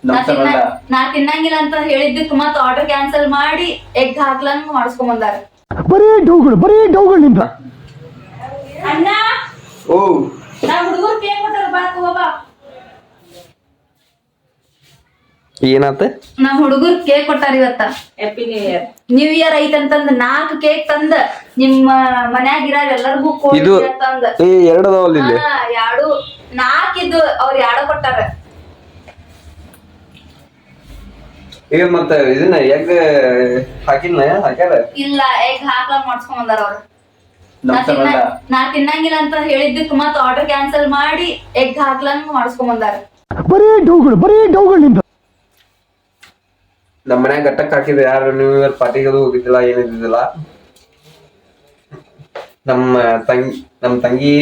ನಾ ತಿನ್ನಂಗಿಲ್ಲ ಅಂತ ಹೇಳಿದ್ದಕ್ಕೆ ಮತ್ತ ಆರ್ಡರ್ ಕ್ಯಾನ್ಸಲ್ ಮಾಡಿ ಎಗ್ ಹಾಕ್ಲಂಗ್ ಮಾಡಿಸ್ಕೊಂಡ್ ಬಂದಾರ. ಬರೀ ಡೌಗಳು ನಿಂದ. ಅಣ್ಣ ಓ ನಾ ಹುಡುಗರು ಕೇಕ್ ಕೊಟ್ಟಾರ, ಬಾ ತಗೋಬಾ. ಏನಾತ? ನಮ್ ಹುಡುಗರು ಕೇಕ್ ಕೊಟ್ಟಾರ ಇವತ್ತ. ಹ್ಯಾಪಿ ನ್ಯೂ ಇಯರ್ ಐತಂತಂದ 4 ಕೇಕ್ ತಂದ ನಿಮ್ಮ ಮನ್ಯಾಗ ಇರಾರ ಎಲ್ಲರಿಗೂ ಇದು ತಂದ. ಎರಡು ಅದಾವಲ್ಲ ಇಲ್ಲಿ. 4 ಇದ್ದು ಅವ್ರ 2 ಕೊಟ್ಟಾರ. ಈಗ ಮತ್ತ ಇದನ್ನ ಎಗ್ ಹಾಕ್ಯಾರ ಇಲ್ಲ, ಎಗ್ ಹಾಕ್ಲಂಗ್ ಮಾಡಿಸ್ಕೊಂಡ್ ಬಂದಾರ ಅವ್ರು. ನಾ ತಿನ್ನಂಗಿಲ್ಲ ಅಂತ ಹೇಳಿದ್ದಕ್ಕೆ ಮತ್ತ ಆರ್ಡರ್ ಕ್ಯಾನ್ಸಲ್ ಮಾಡಿ ಎಗ್ ಹಾಕ್ಲಂಗ್ ಮಾಡಿಸ್ಕೊಂಡ್ ಬಂದಾರ. ಬರೀ ಡೌಗಳು ನಿಂದ. ನಮ್ಮ ಮನ್ಯಾಗ ಗಟ್ಟಕ್ ಹಾಕಿದ್ರೆ ಯಾರು ನ್ಯೂ ಇಯರ್ ಪಾರ್ಟಿಗೆ ಅದು ಹೋಗಿದ್ದಿಲ್ಲ, ಏನಿದ್ದಿಲ್ಲ. ನಮ್ಮ ತಂಗಿ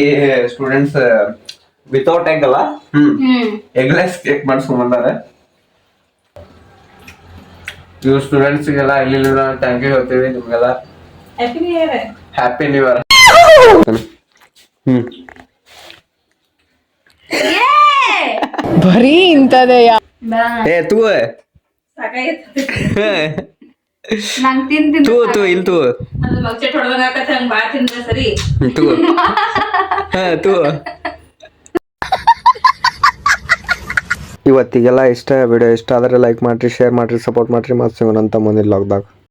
ಸ್ಟೂಡೆಂಟ್ಸ್ ವಿತೌಟ್ ಎಗ್ ಅಲ್ಲ, ಎಗ್ಲೆಸ್ ಕೇಕ್ ಮಾಡಿಸ್ಕೊಂಡ್ ಬಂದಾರೆ. ಇವ್ರ ಸ್ಟೂಡೆಂಟ್ಸ್ಗೆಲ್ಲ ಇಲ್ಲಿ ಥ್ಯಾಂಕ್ ಯು ಹೇಳ್ತೀವಿ ನಿಮ್ಗೆಲ್ಲ. Happy new year. ಬರೀ ಇಂತದೇ ಏ ತೂ ನಂಗ್ ತಿಂದ ತೂ ಇಲ್ಲಿ ತೂ ತೂ ತೂ. ಇವತ್ತಿಗೆಲ್ಲ ವಿಡಿಯೋ ಇಷ್ಟ ಆದರೆ ಲೈಕ್ ಮಾಡ್ರಿ, ಶೇರ್ ಮಾಡ್ರಿ, ಸಪೋರ್ಟ್ ಮಾಡ್ರಿ. ಮತ್ತೆ ಸಿಗೋಣಂತ ಮುಂದಿನ ಲಾಗ್ದಾಗ.